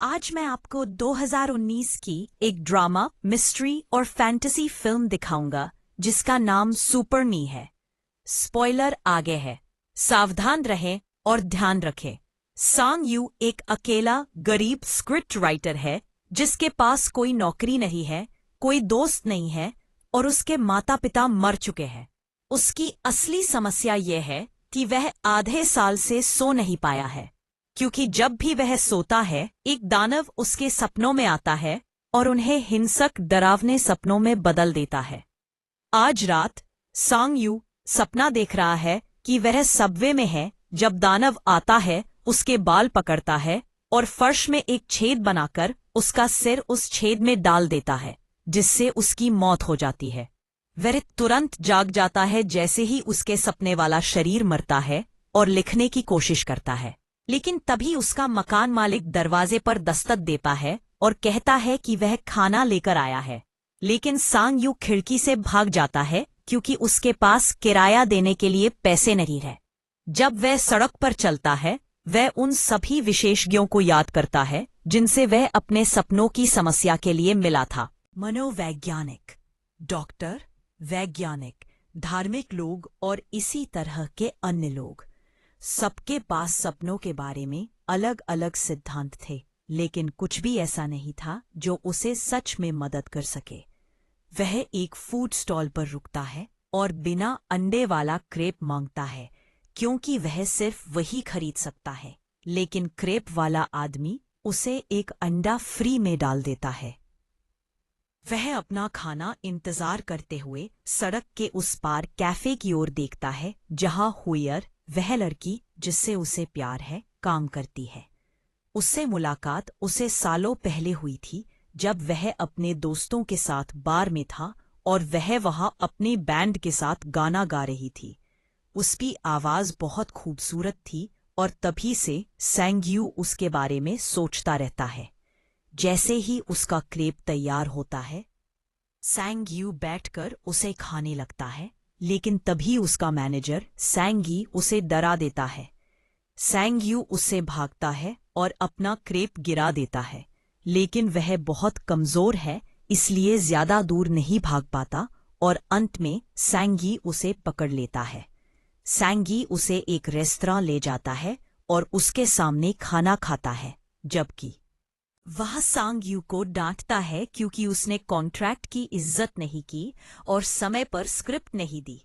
आज मैं आपको 2019 की एक ड्रामा, मिस्ट्री और फैंटेसी फिल्म दिखाऊंगा जिसका नाम सुपर मी है। स्पॉइलर आगे है, सावधान रहें और ध्यान रखें। सांग यू एक अकेला गरीब स्क्रिप्ट राइटर है जिसके पास कोई नौकरी नहीं है, कोई दोस्त नहीं है और उसके माता पिता मर चुके हैं। उसकी असली समस्या यह है कि वह आधे साल से सो नहीं पाया है, क्योंकि जब भी वह सोता है एक दानव उसके सपनों में आता है और उन्हें हिंसक डरावने सपनों में बदल देता है। आज रात सांग यू सपना देख रहा है कि वह सबवे में है जब दानव आता है, उसके बाल पकड़ता है और फर्श में एक छेद बनाकर उसका सिर उस छेद में डाल देता है, जिससे उसकी मौत हो जाती है। वह तुरंत जाग जाता है जैसे ही उसके सपने वाला शरीर मरता है और लिखने की कोशिश करता है। लेकिन तभी उसका मकान मालिक दरवाजे पर दस्तक देता है और कहता है कि वह खाना लेकर आया है। लेकिन सांग यू खिड़की से भाग जाता है क्योंकि उसके पास किराया देने के लिए पैसे नहीं है। जब वह सड़क पर चलता है वह उन सभी विशेषज्ञों को याद करता है जिनसे वह अपने सपनों की समस्या के लिए मिला था। मनोवैज्ञानिक, डॉक्टर, वैज्ञानिक, धार्मिक लोग और इसी तरह के अन्य लोग। सबके पास सपनों के बारे में अलग अलग सिद्धांत थे, लेकिन कुछ भी ऐसा नहीं था जो उसे सच में मदद कर सके। वह एक फूड स्टॉल पर रुकता है और बिना अंडे वाला क्रेप मांगता है, क्योंकि वह सिर्फ वही खरीद सकता है। लेकिन क्रेप वाला आदमी उसे एक अंडा फ्री में डाल देता है। वह अपना खाना इंतजार करते हुए सड़क के उस पार कैफे की ओर देखता है, जहां हुइयर, वह लड़की जिससे उसे प्यार है, काम करती है। उससे मुलाकात उसे सालों पहले हुई थी जब वह अपने दोस्तों के साथ बार में था और वह वहां अपनी बैंड के साथ गाना गा रही थी। उसकी आवाज बहुत खूबसूरत थी और तभी से सांग यू उसके बारे में सोचता रहता है। जैसे ही उसका क्रेप तैयार होता है सांग यू बैठकर उसे खाने लगता है, लेकिन तभी उसका मैनेजर सांग यू उसे डरा देता है। सांग यू उससे भागता है और अपना क्रेप गिरा देता है, लेकिन वह बहुत कमजोर है इसलिए ज्यादा दूर नहीं भाग पाता और अंत में सांग यू उसे पकड़ लेता है। सांग यू उसे एक रेस्तरां ले जाता है और उसके सामने खाना खाता है, जबकि वह सांग यू को डांटता है क्योंकि उसने कॉन्ट्रैक्ट की इज्जत नहीं की और समय पर स्क्रिप्ट नहीं दी।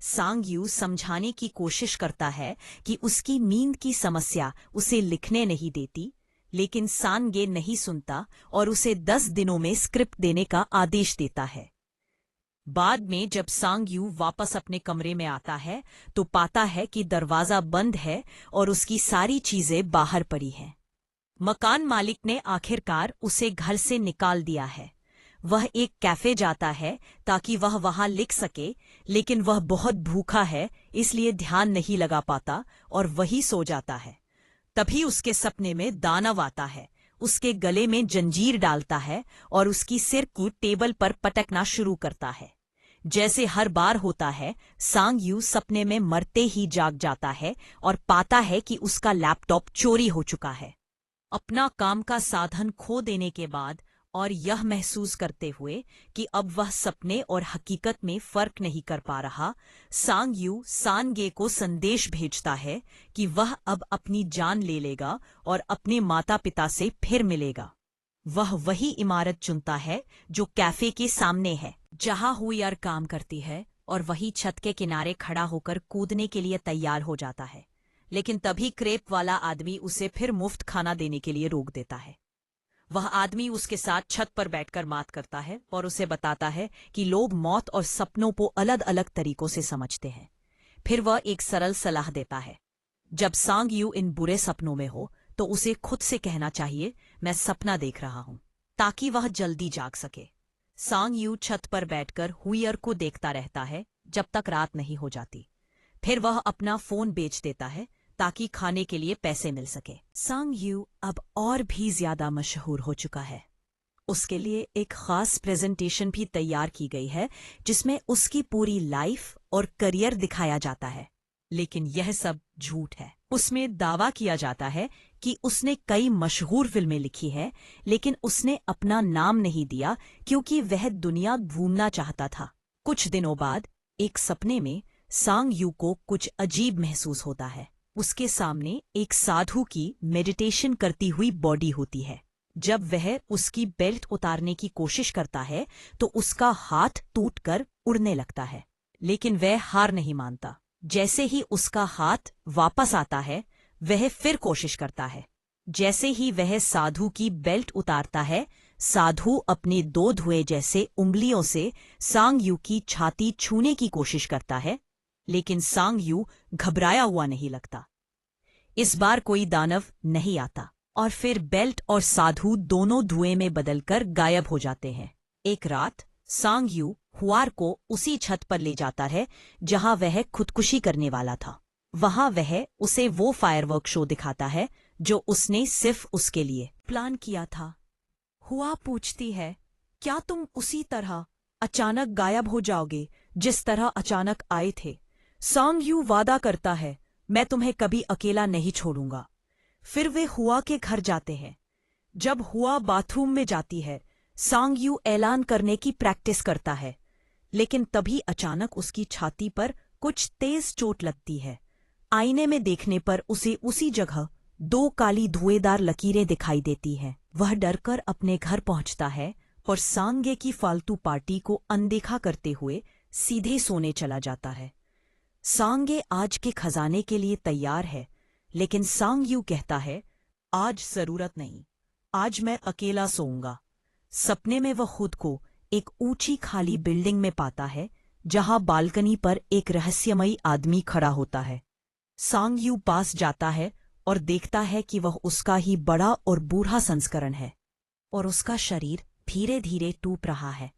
सांग यू समझाने की कोशिश करता है कि उसकी नींद की समस्या उसे लिखने नहीं देती, लेकिन सांग ये नहीं सुनता और उसे 10 दिनों में स्क्रिप्ट देने का आदेश देता है। बाद में जब सांग यू वापस अपने कमरे में आता है तो पाता है कि दरवाजा बंद है और उसकी सारी चीजें बाहर पड़ी हैं। मकान मालिक ने आखिरकार उसे घर से निकाल दिया है। वह एक कैफे जाता है ताकि वह वहां लिख सके, लेकिन वह बहुत भूखा है इसलिए ध्यान नहीं लगा पाता और वही सो जाता है। तभी उसके सपने में दानव आता है, उसके गले में जंजीर डालता है और उसकी सिर को टेबल पर पटकना शुरू करता है। जैसे हर बार होता है, सांग यू सपने में मरते ही जाग जाता है और पाता है कि उसका लैपटॉप चोरी हो चुका है। अपना काम का साधन खो देने के बाद और यह महसूस करते हुए कि अब वह सपने और हकीकत में फर्क नहीं कर पा रहा, सांग यू सांगे को संदेश भेजता है कि वह अब अपनी जान ले लेगा और अपने माता पिता से फिर मिलेगा। वह वही इमारत चुनता है जो कैफे के सामने है जहां हुइयर काम करती है और वही छत के किनारे खड़ा होकर कूदने के लिए तैयार हो जाता है। लेकिन तभी क्रेप वाला आदमी उसे फिर मुफ्त खाना देने के लिए रोक देता है। वह आदमी उसके साथ छत पर बैठकर बात करता है और उसे बताता है कि लोग मौत और सपनों को अलग अलग तरीकों से समझते हैं। फिर वह एक सरल सलाह देता है, जब सांग यू इन बुरे सपनों में हो तो उसे खुद से कहना चाहिए, मैं सपना देख रहा हूं, ताकि वह जल्दी जाग सके। सांग यू छत पर बैठकर हुइयर को देखता रहता है जब तक रात नहीं हो जाती। फिर वह अपना फोन बेच देता है ताकि खाने के लिए पैसे मिल सके। सांग यू अब और भी ज्यादा मशहूर हो चुका है। उसके लिए एक खास प्रेजेंटेशन भी तैयार की गई है जिसमें उसकी पूरी लाइफ और करियर दिखाया जाता है, लेकिन यह सब झूठ है। उसमें दावा किया जाता है कि उसने कई मशहूर फिल्में लिखी हैं, लेकिन उसने अपना नाम नहीं दिया क्योंकि वह दुनिया घूमना चाहता था। कुछ दिनों बाद एक सपने में सांग यू को कुछ अजीब महसूस होता है। उसके सामने एक साधु की मेडिटेशन करती हुई बॉडी होती है। जब वह उसकी बेल्ट उतारने की कोशिश करता है तो उसका हाथ टूटकर उड़ने लगता है, लेकिन वह हार नहीं मानता। जैसे ही उसका हाथ वापस आता है, वह फिर कोशिश करता है। जैसे ही वह साधु की बेल्ट उतारता है, साधु अपने दो धुएं जैसे उंगलियों से सांग यू की छाती छूने की कोशिश करता है, लेकिन सांग यू घबराया हुआ नहीं लगता। इस बार कोई दानव नहीं आता और फिर बेल्ट और साधु दोनों धुएं में बदलकर गायब हो जाते हैं। एक रात सांग यू हुआर को उसी छत पर ले जाता है जहां वह खुदकुशी करने वाला था। वहां वह उसे वो फायरवर्क शो दिखाता है जो उसने सिर्फ उसके लिए प्लान किया था। हुआ पूछती है, क्या तुम उसी तरह अचानक गायब हो जाओगे जिस तरह अचानक आए थे? सांग यू वादा करता है, मैं तुम्हें कभी अकेला नहीं छोड़ूंगा। फिर वे हुआ के घर जाते हैं। जब हुआ बाथरूम में जाती है, सांग यू ऐलान करने की प्रैक्टिस करता है, लेकिन तभी अचानक उसकी छाती पर कुछ तेज चोट लगती है। आईने में देखने पर उसे उसी जगह दो काली धुएंदार लकीरें दिखाई देती हैं। वह डरकर अपने घर पहुंचता है और सांगे की फालतू पार्टी को अनदेखा करते हुए सीधे सोने चला जाता है। सांगे आज के खजाने के लिए तैयार है, लेकिन सांग यू कहता है, आज जरूरत नहीं, आज मैं अकेला सोऊंगा। सपने में वह खुद को एक ऊंची खाली बिल्डिंग में पाता है जहां बालकनी पर एक रहस्यमयी आदमी खड़ा होता है। सांग यू पास जाता है और देखता है कि वह उसका ही बड़ा और बूढ़ा संस्करण है और उसका शरीर धीरे धीरे टूट रहा है।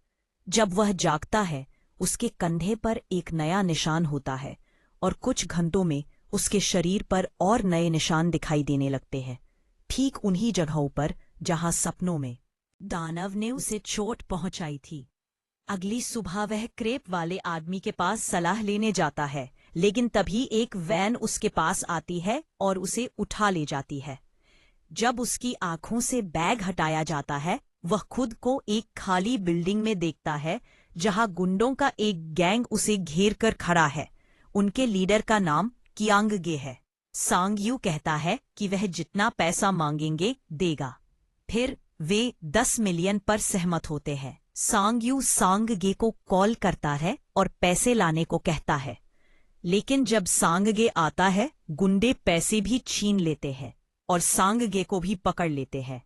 जब वह जागता है, उसके कंधे पर एक नया निशान होता है और कुछ घंटों में उसके शरीर पर और नए निशान दिखाई देने लगते हैं, ठीक उन्हीं जगहों पर जहां सपनों में दानव ने उसे चोट पहुंचाई थी। अगली सुबह वह क्रेप वाले आदमी के पास सलाह लेने जाता है, लेकिन तभी एक वैन उसके पास आती है और उसे उठा ले जाती है। जब उसकी आंखों से बैग हटाया जाता है, वह खुद को एक खाली बिल्डिंग में देखता है जहां गुंडों का एक गैंग उसे घेर कर खड़ा है। उनके लीडर का नाम कियांग गे है। सांग यू कहता है कि वह जितना पैसा मांगेंगे देगा। फिर वे 10 मिलियन पर सहमत होते हैं। सांग यू सांग गे को कॉल करता है और पैसे लाने को कहता है, लेकिन जब सांग गे आता है, गुंडे पैसे भी छीन लेते हैं और सांग गे को भी पकड़ लेते हैं।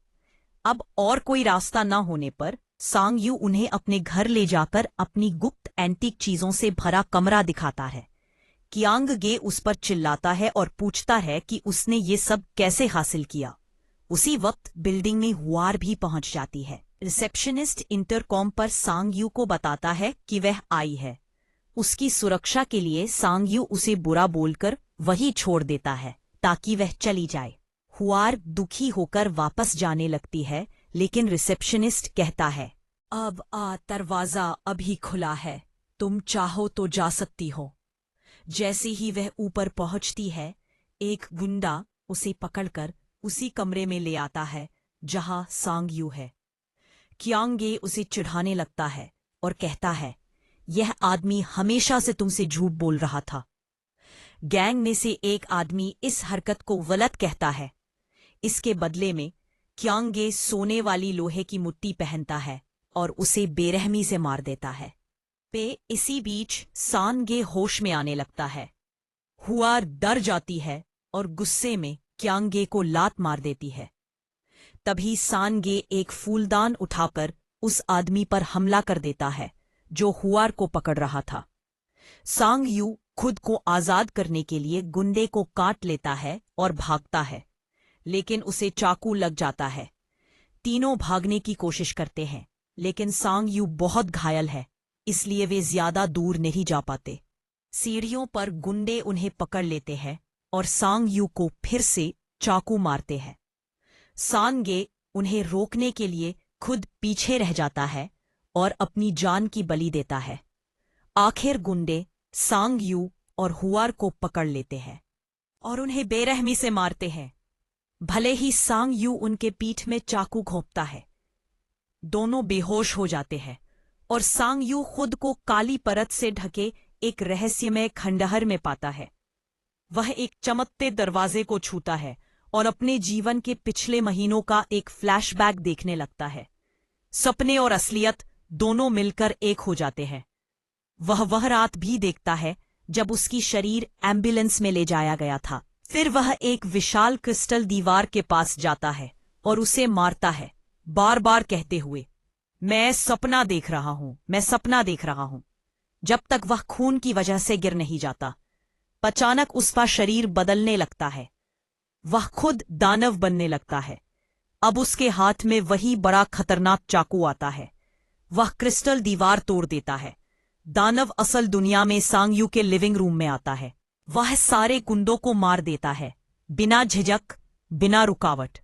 अब और कोई रास्ता न होने पर सांग यू उन्हें अपने घर ले जाकर अपनी गुप्त एंटीक चीजों से भरा कमरा दिखाता है। कियांग गे उस पर चिल्लाता है और पूछता है कि उसने ये सब कैसे हासिल किया। उसी वक्त बिल्डिंग में हुआर भी पहुंच जाती है। रिसेप्शनिस्ट इंटरकॉम पर सांग यू को बताता है कि वह आई है। उसकी सुरक्षा के लिए सांग यू उसे बुरा बोलकर वही छोड़ देता है ताकि वह चली जाए। हुआर दुखी होकर वापस जाने लगती है, लेकिन रिसेप्शनिस्ट कहता है, अब दरवाजा अभी खुला है, तुम चाहो तो जा सकती हो। जैसे ही वह ऊपर पहुंचती है, एक गुंडा उसे पकड़कर उसी कमरे में ले आता है जहां सांग यू है। कियांग गे उसे चिढ़ाने लगता है और कहता है, यह आदमी हमेशा से तुमसे झूठ बोल रहा था। गैंग में से एक आदमी इस हरकत को गलत कहता है। इसके बदले में कियांग गे सोने वाली लोहे की मुट्ठी पहनता है और उसे बेरहमी से मार देता है। इसी बीच सांग गे होश में आने लगता है। हुआर डर जाती है और गुस्से में कियांग गे को लात मार देती है। तभी सांग गे एक फूलदान उठाकर उस आदमी पर हमला कर देता है जो हुआर को पकड़ रहा था। सांग यू खुद को आजाद करने के लिए गुंडे को काट लेता है और भागता है, लेकिन उसे चाकू लग जाता है। तीनों भागने की कोशिश करते हैं, लेकिन सांग यू बहुत घायल है, इसलिए वे ज्यादा दूर नहीं जा पाते। सीढ़ियों पर गुंडे उन्हें पकड़ लेते हैं और सांग यू को फिर से चाकू मारते हैं। सांग गे उन्हें रोकने के लिए खुद पीछे रह जाता है और अपनी जान की बलि देता है। आखिर गुंडे सांग यू और हुआर को पकड़ लेते हैं। और उन्हें बेरहमी से मारते हैं। भले ही सांग यू उनके पीठ में चाकू घोंपता है। दोनों बेहोश हो जाते हैं और सांग यू खुद को काली परत से ढके एक रहस्यमय खंडहर में पाता है। वह एक चमकते दरवाजे को छूता है और अपने जीवन के पिछले महीनों का एक फ्लैशबैक देखने लगता है। सपने और असलियत दोनों मिलकर एक हो जाते हैं। वह रात भी देखता है जब उसकी शरीर एम्बुलेंस में ले जाया गया था। फिर वह एक विशाल क्रिस्टल दीवार के पास जाता है और उसे मारता है, बार बार कहते हुए, मैं सपना देख रहा हूं, मैं सपना देख रहा हूं, जब तक वह खून की वजह से गिर नहीं जाता। अचानक उसका शरीर बदलने लगता है। वह खुद दानव बनने लगता है। अब उसके हाथ में वही बड़ा खतरनाक चाकू आता है। वह क्रिस्टल दीवार तोड़ देता है। दानव असल दुनिया में सांग यू के लिविंग रूम में आता है। वह सारे गुंडों को मार देता है, बिना झिझक, बिना रुकावट।